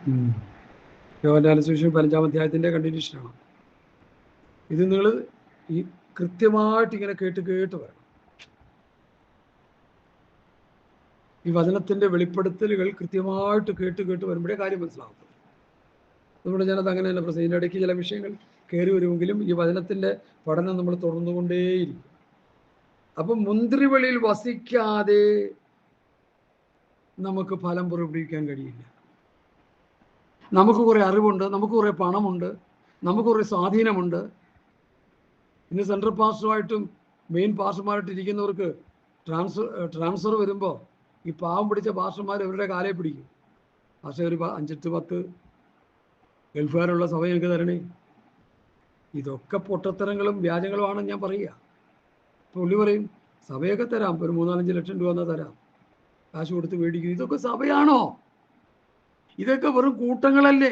യോഹന്നാന്റെ സുവിശേഷം 15-ാം അധ്യായത്തിൻ്റെ കണ്ടിന്യൂഷനാണ് ഇത്. നിങ്ങൾ ഈ കൃത്യമായിട്ട് ഇങ്ങനെ കേട്ട് വരണം. ഈ വചനത്തിൻ്റെ വെളിപ്പെടുത്തലുകൾ കൃത്യമായിട്ട് കേട്ട് വരുമ്പോഴേ കാര്യം മനസ്സിലാകും. നമ്മുടെ ഞാനത് അങ്ങനെയല്ല പ്രശ്നം. ഇതിൻ്റെ ഇടയ്ക്ക് ചില വിഷയങ്ങൾ കയറി വരുമെങ്കിലും ഈ വചനത്തിൻ്റെ പഠനം നമ്മൾ തുടർന്നുകൊണ്ടേയിരിക്കും. അപ്പം മുന്തിരിവള്ളിയിൽ വസിക്കാതെ നമുക്ക് ഫലം പുറപ്പെടുവിക്കാൻ കഴിയില്ല. നമുക്ക് കുറേ അറിവുണ്ട്, നമുക്ക് കുറേ പണമുണ്ട്, നമുക്ക് കുറേ സ്വാധീനമുണ്ട്. ഇന്ന് സെൻട്രൽ പാസ്റ്ററുമായിട്ടും മെയിൻ പാസ്റ്റർമാരായിട്ട് ഇരിക്കുന്നവർക്ക് ട്രാൻസ്ഫർ വരുമ്പോൾ ഈ പാവം പിടിച്ച പാസ്റ്റർമാർ ഇവരുടെ കാലേ പിടിക്കും. പക്ഷേ ഒരു 5-10 ഗൾഫുകാരുള്ള സഭ ഞങ്ങൾക്ക് തരണേ. ഇതൊക്കെ പൊട്ടത്തരങ്ങളും വ്യാജങ്ങളുമാണെന്ന് ഞാൻ പറയുക. പുള്ളി പറയും സഭയൊക്കെ തരാം, ഒരു 3-4 ലക്ഷം രൂപ എന്നാൽ തരാം, കാശ് കൊടുത്ത് മേടിക്കും. ഇതൊക്കെ സഭയാണോ? ഇതൊക്കെ വെറും കൂട്ടങ്ങളല്ലേ?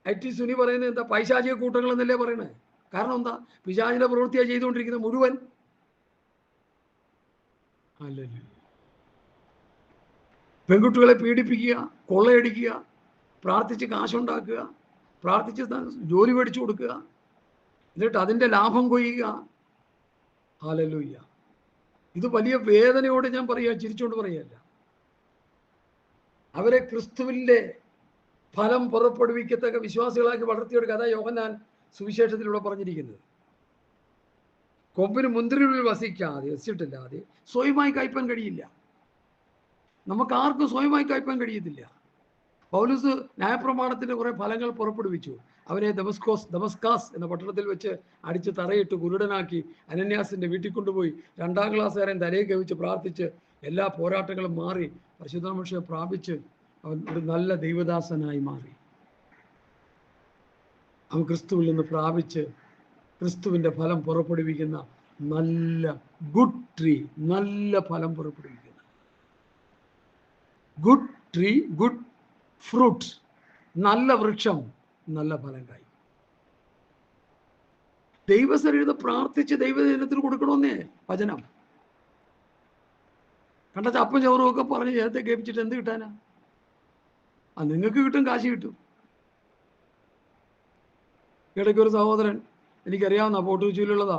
IT സുനി പറയുന്നത് എന്താ? പൈശാചിക കൂട്ടങ്ങൾ എന്നല്ലേ പറയണേ. കാരണം എന്താ? പിശാചിന്റെ പ്രവൃത്തിയാണ് ചെയ്തുകൊണ്ടിരിക്കുന്നത് മുഴുവൻ. അല്ലല്ലോ. പെൺകുട്ടികളെ പീഡിപ്പിക്കുക, കൊള്ളയടിക്കുക, പ്രാർത്ഥിച്ച് കാശുണ്ടാക്കുക, പ്രാർത്ഥിച്ച് ജോലി മേടിച്ചു കൊടുക്കുക, എന്നിട്ട് അതിൻ്റെ ലാഭം കൊയ്യുക. ഹല്ലേലൂയ. ഇത് വലിയ വേദനയോടെ ഞാൻ പറയുക, ചിരിച്ചുകൊണ്ട് പറയുകയല്ല. അവരെ ക്രിസ്തുവിൻ്റെ ഫലം പുറപ്പെടുവിക്കത്തക്ക വിശ്വാസികളാക്കി വളർത്തിയെടുക്കുക. അതാ യോഹന്നാൻ സുവിശേഷത്തിലൂടെ പറഞ്ഞിരിക്കുന്നത്. കൊമ്പിന് മുന്തിരികളിൽ വസിച്ചിട്ടില്ലാതെ സ്വയമായി കായ്പാൻ കഴിയില്ല. നമുക്ക് ആർക്കും സ്വയമായി കായ്പാൻ കഴിയത്തില്ല. പൗലോസ് ന്യായപ്രമാണത്തിന്റെ കുറെ ഫലങ്ങൾ പുറപ്പെടുവിച്ചു. അവനെ ദമസ്കാസ് എന്ന പട്ടണത്തിൽ വെച്ച് അടിച്ച് തറയിട്ട് കുരുടനാക്കി അനന്യാസിന്റെ വീട്ടിൽ കൊണ്ടുപോയി 2-ാം ക്ലാസ്സുകാരൻ തലയെ കവിച്ച് പ്രാർത്ഥിച്ച് എല്ലാ പോരാട്ടങ്ങളും മാറി പരിശുദ്ധാത്മാവിനെ പ്രാപിച്ച് അവൻ ഒരു നല്ല ദൈവദാസനായി മാറി. അവൻ ക്രിസ്തുവിൽ നിന്ന് പ്രാപിച്ച് ക്രിസ്തുവിൻ്റെ ഫലം പുറപ്പെടുവിക്കുന്ന നല്ല ഗുഡ് ട്രീ, നല്ല ഫലം പുറപ്പെടുവിക്കുന്ന ഗുഡ് ട്രീ, ഗുഡ് ഫ്രൂട്ട്, നല്ല വൃക്ഷം, നല്ല ഫലം കായി. ദൈവസന്നിധിയിൽ പ്രാർത്ഥിച്ച് ദൈവദിനത്തിന് കൊടുക്കണമെന്നേ വചനം. കണ്ട ചപ്പും ചവറും ഒക്കെ പറഞ്ഞ് ജനത്തെ കേൾപ്പിച്ചിട്ട് എന്ത് കിട്ടാനാ? നിങ്ങൾക്ക് കിട്ടും, കാശ് കിട്ടും. ഇടയ്ക്ക് ഒരു സഹോദരൻ എനിക്കറിയാവുന്ന പോട്ടുകൊച്ചിയിലുള്ളതാ,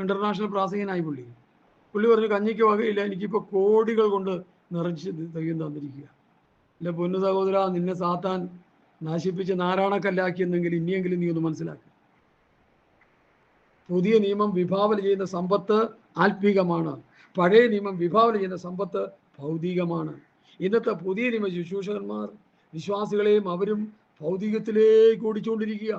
ഇന്റർനാഷണൽ പ്രാസംഗികനായി പുള്ളി പറഞ്ഞു കഞ്ഞിക്ക് വകയില്ല, എനിക്കിപ്പോൾ കോടികൾ കൊണ്ട് നിറച്ച് തെയ്യം തന്നിരിക്കുക. എൻ്റെ പൊന്നു സഹോദര, നിന്നെ സാത്താൻ നശിപ്പിച്ച് നാരായണക്കല്ലാക്കിയെന്നെങ്കിൽ ഇനിയെങ്കിലും നീ ഒന്ന് മനസ്സിലാക്കുക. പുതിയ നിയമം വിഭാവന ചെയ്യുന്ന സമ്പത്ത് ആത്മീകമാണ്, പഴയ നിയമം വിഭാവന ചെയ്യുന്ന സമ്പത്ത് ഭൗതികമാണ്. ഇന്നത്തെ പുതിയ നിയമ ശുശ്രൂഷകന്മാർ വിശ്വാസികളെയും അവരും ഭൗതികത്തിലേക്ക് ഓടിച്ചുകൊണ്ടിരിക്കുക.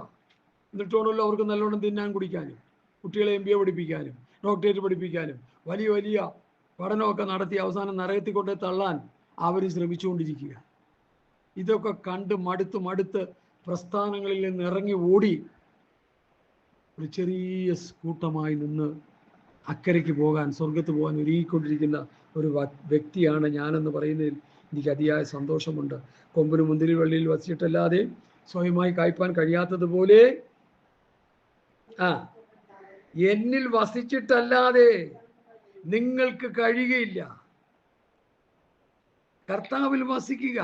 എന്നിട്ടാണല്ലോ അവർക്ക് നല്ലോണം തിന്നാൻ കുടിക്കാനും കുട്ടികളെ MBA പഠിപ്പിക്കാനും ഡോക്ടറേറ്റ് പഠിപ്പിക്കാനും വലിയ വലിയ പഠനമൊക്കെ നടത്തി അവസാനം നരകത്തിൽ കൊണ്ട് തള്ളാൻ അവർ ശ്രമിച്ചുകൊണ്ടിരിക്കുക. ഇതൊക്കെ കണ്ട് മടുത്ത് പ്രസ്ഥാനങ്ങളിൽ നിന്ന് ഇറങ്ങി ഓടി ഒരു ചെറിയ കൂട്ടമായി നിന്ന് അക്കരയ്ക്ക് പോകാൻ, സ്വർഗത്ത് പോകാൻ ഒരുങ്ങിക്കൊണ്ടിരിക്കുന്ന ഒരു വ്യക്തിയാണ് ഞാനെന്ന് പറയുന്നതിൽ എനിക്ക് അതിയായ സന്തോഷമുണ്ട്. കൊമ്പിന് മുന്തിരി വള്ളിയിൽ വസിച്ചിട്ടല്ലാതെ സ്വയമായി കായ്പാൻ കഴിയാത്തതുപോലെ എന്നിൽ വസിച്ചിട്ടല്ലാതെ നിങ്ങൾക്ക് കഴിയുകയില്ല. കർത്താവിൽ വസിക്കുക,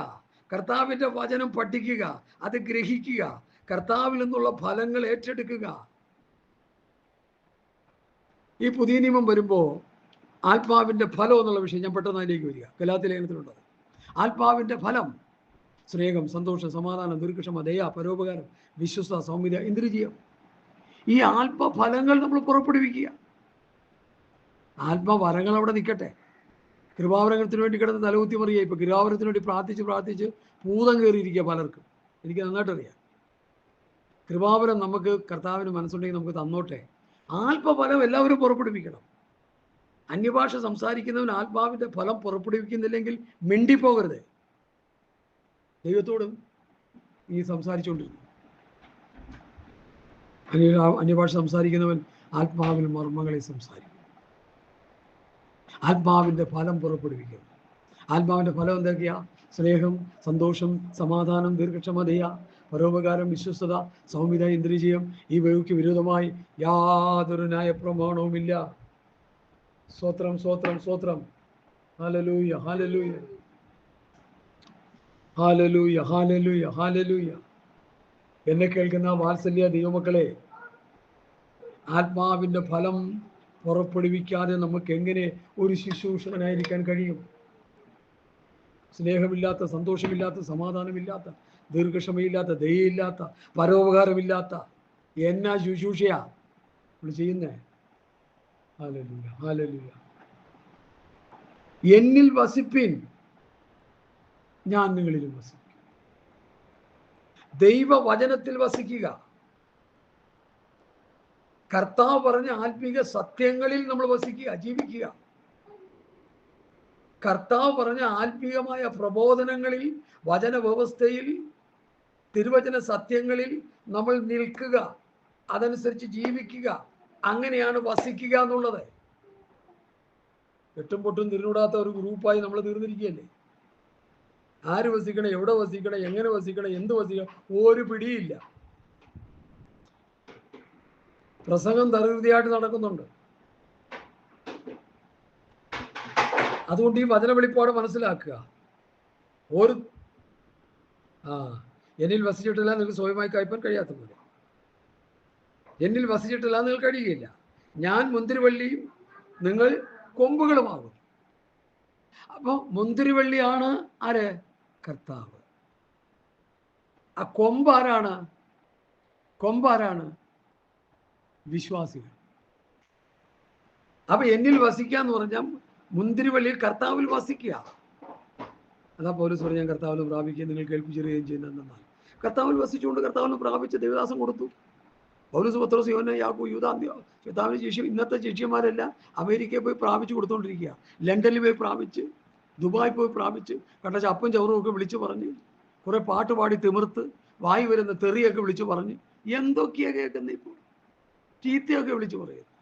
കർത്താവിൻ്റെ വചനം പഠിക്കുക, അത് ഗ്രഹിക്കുക, കർത്താവിൽ നിന്നുള്ള ഫലങ്ങൾ ഏറ്റെടുക്കുക. ഈ പുതിയ നിയമം വരുമ്പോൾ ആത്മാവിൻ്റെ ഫലം എന്നുള്ള വിഷയം ഞാൻ പെട്ടെന്ന് അതിലേക്ക് വരിക. ഗലാത്യ ലേഖനത്തിലുള്ളത് ആത്മാവിൻ്റെ ഫലം: സ്നേഹം, സന്തോഷം, സമാധാനം, ദീർഘക്ഷമ, ദയ, പരോപകാരം, വിശ്വസ്ത, സൗമ്യത, ഇന്ദ്രിയം. ഈ ആത്മഫലങ്ങൾ നമ്മൾ പുറപ്പെടുവിക്കുക. ആത്മവരങ്ങൾ അവിടെ നിൽക്കട്ടെ. കൃപാവരത്തിന് വേണ്ടി കിടന്ന് തലകുത്തി മറിയുക. ഇപ്പൊ കൃപാവരത്തിന് വേണ്ടി പ്രാർത്ഥിച്ച് ഭൂതം കയറിയിരിക്കുക പലർക്കും. എനിക്ക് നന്നായിട്ട് അറിയാം. കൃപാവരം നമുക്ക് കർത്താവിന് മനസ്സുണ്ടെങ്കിൽ നമുക്ക് തന്നോട്ടെ. ആത്മഫലം എല്ലാവരും പുറപ്പെടുവിക്കണം. അന്യഭാഷ സംസാരിക്കുന്നവൻ ആത്മാവിന്റെ ഫലം പുറപ്പെടുവിക്കുന്നില്ലെങ്കിൽ മിണ്ടിപ്പോകരുത്. ദൈവത്തോടും ഈ സംസാരിച്ചുകൊണ്ടിരിക്കും. അന്യഭാഷ സംസാരിക്കുന്നവൻ ആത്മാവിൽ മർമ്മങ്ങളെ സംസാരിക്കും. ആത്മാവിൻ്റെ ഫലം പുറപ്പെടുവിക്കും. ആത്മാവിൻ്റെ ഫലം എന്തൊക്കെയാ? സ്നേഹം, സന്തോഷം, സമാധാനം, ദീർഘക്ഷമതയ, പരോപകാരം, വിശ്വസ്തത, സൗമ്യത, ഇന്ദ്രിയം. ഈ വഴിക്ക് വിരോധമായി യാതൊരു ന്യായപ്രമാണവുമില്ല. സ്വത്രം സ്വത്രം സ്വത്രം. Hallelujah, hallelujah, hallelujah, hallelujah, hallelujah. എന്നെ കേൾക്കുന്ന വാത്സല്യ ദൈവമക്കളെ, ആത്മാവിൻ്റെ ഫലം പുറപ്പെടുവിക്കാതെ നമുക്ക് എങ്ങനെ ഒരു ശുശ്രൂഷകനായിരിക്കാൻ കഴിയും? സ്നേഹമില്ലാത്ത, സന്തോഷമില്ലാത്ത, സമാധാനമില്ലാത്ത, ദീർഘക്ഷമയില്ലാത്ത, ദയയില്ലാത്ത, പരോപകാരമില്ലാത്ത എന്നാ ശുശ്രൂഷയാ നമ്മൾ ചെയ്യുന്നേ? Hallelujah, hallelujah. എന്നിൽ വസിപ്പിൻ, ഞാൻ നിങ്ങളിലും വസിക്കും. ദൈവവചനത്തിൽ വസിക്കുക. കർത്താവ് പറഞ്ഞ ആത്മീക സത്യങ്ങളിൽ നമ്മൾ വസിക്കുക, ജീവിക്കുക. കർത്താവ് പറഞ്ഞ ആത്മീയമായ പ്രബോധനങ്ങളിൽ, വചന വ്യവസ്ഥയിൽ, തിരുവചന സത്യങ്ങളിൽ നമ്മൾ നിൽക്കുക, അതനുസരിച്ച് ജീവിക്കുക. അങ്ങനെയാണ് വസിക്കുക എന്നുള്ളത്. എട്ടും പൊട്ടും തിരിഞ്ഞൂടാത്ത ഒരു ഗ്രൂപ്പായി നമ്മൾ തീർന്നിരിക്കുകയല്ലേ. ആര് വസിക്കണം, എവിടെ വസിക്കണം, എങ്ങനെ വസിക്കണം, എന്ത് വസിക്കണം, ഒരു പിടിയില്ല. പ്രസംഗം തറുതിയായിട്ട് നടക്കുന്നുണ്ട്. അതുകൊണ്ട് ഈ വചന വെളിപ്പാട് മനസ്സിലാക്കുക. ഒരു എന്നിൽ വസിച്ചിട്ടില്ല നിങ്ങൾക്ക് സ്വയമായി കയ്പാൻ കഴിയാത്ത പോലെ. എന്നിൽ വസിച്ചിട്ടില്ല നിങ്ങൾക്ക് കഴിയുകയില്ല. ഞാൻ മുന്തിരിവള്ളിയും നിങ്ങൾ കൊമ്പുകളുമാകും. അപ്പൊ മുന്തിരിവള്ളിയാണ് ആര്? കർത്താവ്. ആ കൊമ്പാരാണ്? കൊമ്പാരാണ്? വിശ്വാസികൾ. അപ്പൊ എന്നിൽ വസിക്കുക എന്ന് പറഞ്ഞാൽ മുന്തിരിവള്ളിയിൽ കർത്താവിൽ വസിക്കുക. അതാ പൗലോസ് പറഞ്ഞ, ഞാൻ കർത്താവിൽ പ്രാപിക്കുകയും നിങ്ങൾ കേൾപ്പിച്ചറിയുകയും ചെയ്യുന്നതെന്നാൽ കർത്താവിൽ വസിച്ചുകൊണ്ട് കർത്താവിൽ പ്രാപിച്ച് ദേവദാസം കൊടുത്തു. പൗലോസ്, പത്രോസ്, യോഹന്നാൻ, യാക്കോബ്, യൂദാ, കർത്താവിന്റെ ശിഷ്യ, ഇന്നത്തെ ശിഷ്യന്മാരെല്ലാം അമേരിക്കയിൽ പോയി പ്രാപിച്ചു കൊടുത്തോണ്ടിരിക്കുക. ലണ്ടനിൽ പോയി പ്രാപിച്ച്, ദുബായ് പോയി പ്രാപിച്ച്, കണ്ട ചപ്പും ചവറും ഒക്കെ വിളിച്ചു പറഞ്ഞ്, കുറെ പാട്ട് പാടി തിമിർത്ത്, വായി വരുന്ന തെറിയൊക്കെ വിളിച്ചു പറഞ്ഞ്, എന്തൊക്കെയാ കേൾക്കുന്നത് ഇപ്പോൾ? ചീത്തയൊക്കെ വിളിച്ചു പറയുന്നത്,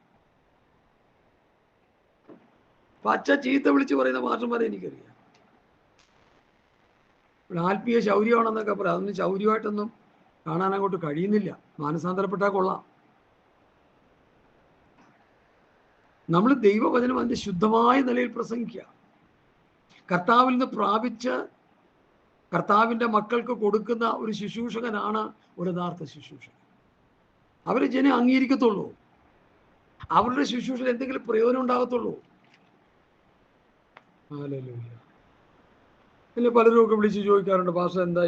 പച്ച ചീത്ത വിളിച്ചു പറയുന്ന മാഷന്മാരെ എനിക്കറിയാം. ആത്മീയ ശൗര്യമാണെന്നൊക്കെ പറയാം. അതൊന്നും ശൗര്യമായിട്ടൊന്നും കാണാൻ അങ്ങോട്ട് കഴിയുന്നില്ല. മാനസാന്തരപ്പെട്ടാൽ കൊള്ളാം. നമ്മൾ ദൈവവചനം അതിൻ്റെ ശുദ്ധമായ നിലയിൽ പ്രസംഗിക്കുക. കർത്താവിൽ നിന്ന് പ്രാപിച്ച് കർത്താവിൻ്റെ മക്കൾക്ക് കൊടുക്കുന്ന ഒരു ശുശ്രൂഷകനാണ് ഒരു യഥാർത്ഥ ശുശ്രൂഷകൻ. അവരെ ജനം അംഗീകരിക്കത്തുള്ളൂ. അവരുടെ ശുശ്രൂഷയിൽ എന്തെങ്കിലും പ്രയോജനം ഉണ്ടാകത്തുള്ളൂ. ഹല്ലേലൂയ. പിന്നെ പലരും ഒക്കെ വിളിച്ച് ചോദിക്കാറുണ്ട്, പാസ്റ്റർ എന്താ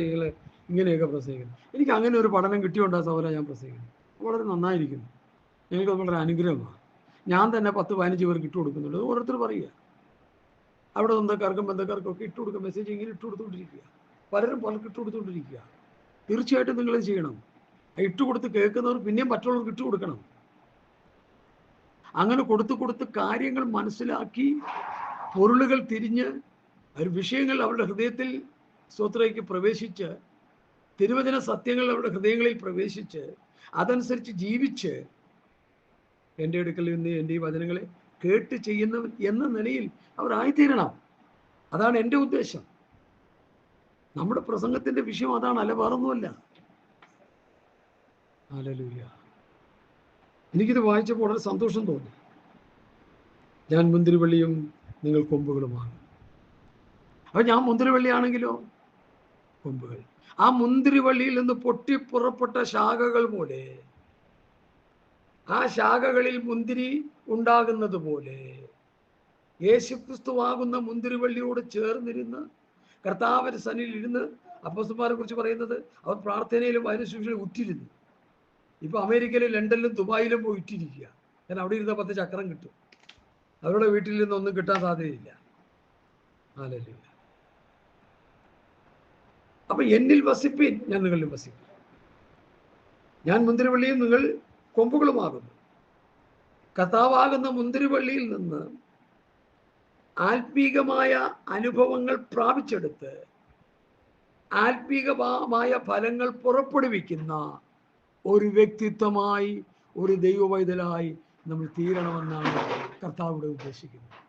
ഇങ്ങനെയൊക്കെ പ്രസംഗിക്കുന്നത്? എനിക്ക് അങ്ങനെ ഒരു പഠനം കിട്ടിയോണ്ടാ സഹോദരാ ഞാൻ പ്രസംഗിക്കുന്നത്. വളരെ നന്നായിരിക്കുന്നു. ഞങ്ങൾക്ക് വളരെ അനുഗ്രഹമാണ്. ഞാൻ തന്നെ 10-15 പേർക്ക് ഇട്ട് കൊടുക്കുന്നുണ്ട്. ഓരോരുത്തർ പറയുക, അവിടെ സ്വന്തക്കാർക്കും ബന്ധക്കാർക്കും ഒക്കെ ഇട്ട് കൊടുക്കുക. മെസ്സേജ് ഇങ്ങനെ ഇട്ട് കൊടുത്തുകൊണ്ടിരിക്കുക. പലരും പലർക്ക് ഇട്ട് കൊടുത്തുകൊണ്ടിരിക്കുക. തീർച്ചയായിട്ടും നിങ്ങളത് ചെയ്യണം. ഇട്ട് കൊടുത്ത് കേൾക്കുന്നവർ പിന്നെയും മറ്റുള്ളവർക്ക് ഇട്ട് കൊടുക്കണം. അങ്ങനെ കൊടുത്ത് കാര്യങ്ങൾ മനസ്സിലാക്കി, പൊരുളുകൾ തിരിഞ്ഞ്, ഒരു വിഷയങ്ങൾ അവരുടെ ഹൃദയത്തിൽ സ്തോത്രയ്ക്ക് പ്രവേശിച്ച്, തിരുവചന സത്യങ്ങൾ അവരുടെ ഹൃദയങ്ങളിൽ പ്രവേശിച്ച്, അതനുസരിച്ച് ജീവിച്ച്, എൻ്റെ അടുക്കൽ നിന്ന് എൻ്റെ ഈ വചനങ്ങളെ കേട്ട് ചെയ്യുന്നവൻ എന്ന നിലയിൽ അവർ ആയിത്തീരണം. അതാണ് എൻ്റെ ഉദ്ദേശം. നമ്മുടെ പ്രസംഗത്തിന്റെ വിഷയം അതാണ്, അല്ല വേറൊന്നുമല്ല. ഹല്ലേലൂയ. എനിക്കിത് വായിച്ചപ്പോൾ വളരെ സന്തോഷം തോന്നി. ഞാൻ മുന്തിരിവള്ളിയും നിങ്ങൾ കൊമ്പുകളുമാണ്. അപ്പൊ ഞാൻ മുന്തിരിവള്ളിയാണെങ്കിലോ കൊമ്പുകൾ. ആ മുന്തിരിവള്ളിയിൽ നിന്ന് പൊട്ടിപ്പുറപ്പെട്ട ശാഖകൾ പോലെ, ആ ശാഖകളിൽ മുന്തിരി ഉണ്ടാകുന്നത് പോലെ, യേശുക്രിസ്തുവാകുന്ന മുന്തിരിവള്ളിയോട് ചേർന്നിരുന്ന് കർത്താവിന്റെ സന്നിധിയിൽ ഇരുന്ന്, അപ്പോസ്തലന്മാരെ കുറിച്ച് പറയുന്നത് അവർ പ്രാർത്ഥനയിലും വചനശുശ്രൂഷയിലും ഉറ്റിരുന്നു. ഇപ്പൊ അമേരിക്കയിലും ലണ്ടനിലും ദുബായിലും പോയി ഇട്ടിരിക്കുക. കാരണം അവിടെ ഇരുന്ന 10 ചക്രം കിട്ടും. അവരുടെ വീട്ടിൽ നിന്നൊന്നും കിട്ടാൻ സാധ്യതയില്ല. ഹല്ലേലൂയ. അപ്പൊ എന്നിൽ വസിപ്പിൻ, ഞാൻ നിങ്ങളിലും വസിക്കും. ഞാൻ മുന്തിരിവള്ളിയും നിങ്ങൾ കൊമ്പുകളുമാകുന്നു. കർത്താവാകുന്ന മുന്തിരിവള്ളിയിൽ നിന്ന് ആത്മീകമായ അനുഭവങ്ങൾ പ്രാപിച്ചെടുത്ത് ആത്മീകമായ ഫലങ്ങൾ പുറപ്പെടുവിക്കുന്ന ഒരു വ്യക്തിത്വമായി, ഒരു ദൈവവൈതലായി നമ്മൾ തീരണമെന്നാണ് കർത്താവ് ഇവിടെ ഉദ്ദേശിക്കുന്നത്.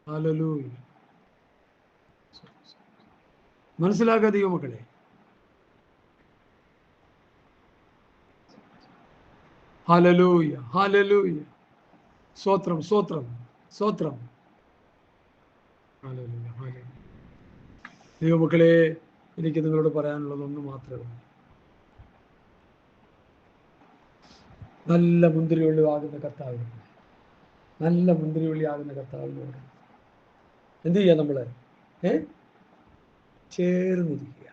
ഹല്ലേലൂയ. മനസ്സിലാക്കുക ദൈവമക്കളെ. Hallelujah, hallelujah. സ്തോത്രം, സ്തോത്രം, സ്തോത്രം. Hallelujah, hallelujah. ദൈവമക്കളെ, എനിക്ക് നിങ്ങളോട് പറയാനുള്ളത് ഒന്ന് മാത്രമേ ഉള്ളൂ. നല്ല മുന്തിരിവള്ളി ആകുന്ന കർത്താവിനോട്, നല്ല മുന്തിരിവള്ളി ആകുന്ന കർത്താവിനോട് എന്ത് ചെയ്യാം? നമ്മള് ചേർന്നിരിക്കുക.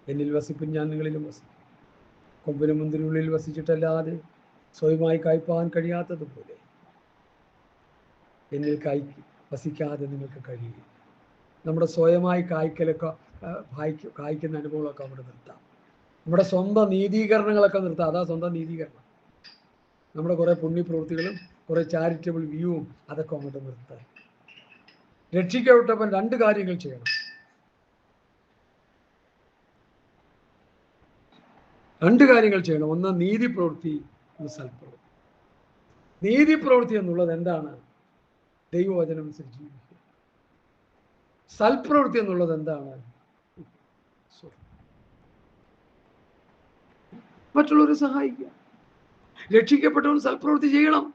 എന്നിൽ വസിക്കും, ഞാൻ നിങ്ങളിലും വസിക്കും. കൊമ്പിലും മുന്തിരിവള്ളിയിൽ വസിച്ചിട്ടല്ലാതെ സ്വയമായി കായ്പാൻ കഴിയാത്തതുപോലെ എന്നിൽ വസിക്കാതെ നിങ്ങൾക്ക് കഴിയും. നമ്മുടെ സ്വയമായി കായ്ക്കുന്ന അനുഭവങ്ങളൊക്കെ അവിടെ നിർത്താം. നമ്മുടെ സ്വന്തം നീതീകരണങ്ങളൊക്കെ നിർത്താം. അതാ സ്വന്തം നീതീകരണം. നമ്മുടെ കുറേ പുണ്യപ്രവൃത്തികളും കുറേ ചാരിറ്റബിൾ വ്യൂവും അതൊക്കെ അങ്ങോട്ട് നിർത്താം. രക്ഷിക്കപ്പെട്ടവൻ 2 കാര്യങ്ങൾ ചെയ്യണം. 2 കാര്യങ്ങൾ ചെയ്യണം. ഒന്ന് നീതി പ്രവൃത്തി, ഒന്ന് സൽപ്രവൃത്തി. നീതി പ്രവൃത്തി എന്നുള്ളത് എന്താണ്? ദൈവവചനം അനുസരിച്ച് ജീവിക്കുക. സൽപ്രവൃത്തി എന്നുള്ളത് എന്താണ്? മറ്റുള്ളവരെ സഹായിക്കുക. രക്ഷിക്കപ്പെട്ടവൻ സൽപ്രവൃത്തി ചെയ്യണം.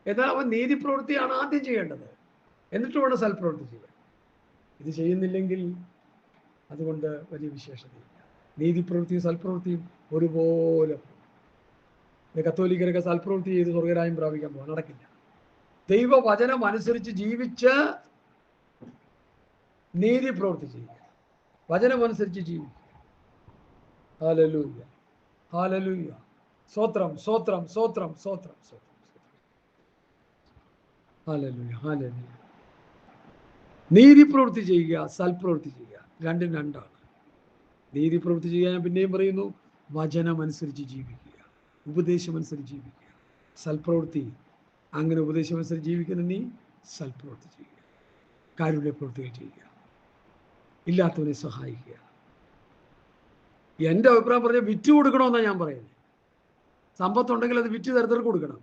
എന്നാൽ അവൻ നീതി പ്രവൃത്തിയാണ് ആദ്യം ചെയ്യേണ്ടത്, എന്നിട്ട് വേണം സൽപ്രവൃത്തി ചെയ്യാൻ. ഇത് ചെയ്യുന്നില്ലെങ്കിൽ അതുകൊണ്ട് വലിയ വിശേഷതയില്ല. നീതി പ്രവൃത്തിയും സൽപ്രവൃത്തിയും ഒരുപോലെ. കത്തോലിക്കരൊക്കെ സൽപ്രവൃത്തി ചെയ്ത് സ്വർഗരാജ്യം പ്രാപിക്കാൻ പോകാൻ നടക്കില്ല. ദൈവവചനം അനുസരിച്ച് ജീവിച്ച് നീതി പ്രവൃത്തി ചെയ്യുക, വചനം അനുസരിച്ച് ജീവിക്കുക. Hallelujah, hallelujah. സ്തോത്രം, സ്തോത്രം, സ്തോത്രം, സ്തോത്രം, സ്തോത്രം. Hallelujah, hallelujah. നീതി പ്രവൃത്തി ചെയ്യുക, സൽപ്രവൃത്തി ചെയ്യുക, രണ്ടും രണ്ടാണ്. നീതി പ്രവൃത്തി ചെയ്യാൻ ഞാൻ പിന്നെയും പറയുന്നു, വചനം അനുസരിച്ച് ജീവിക്കുക, ഉപദേശം അനുസരിച്ച് ജീവിക്കുക. സൽപ്രവൃത്തി, അങ്ങനെ ഉപദേശം അനുസരിച്ച് ജീവിക്കുന്ന നീ സൽപ്രവൃത്തി ചെയ്യുക, കാരുണ്യ പ്രവൃത്തികൾ ചെയ്യുക, ഇല്ലാത്തവനെ സഹായിക്കുക. എൻ്റെ അഭിപ്രായം പറഞ്ഞാൽ വിറ്റ് കൊടുക്കണമെന്നാണ് ഞാൻ പറയുന്നത്. സമ്പത്തുണ്ടെങ്കിൽ അത് വിറ്റ് തരത്തിലേക്ക് കൊടുക്കണം.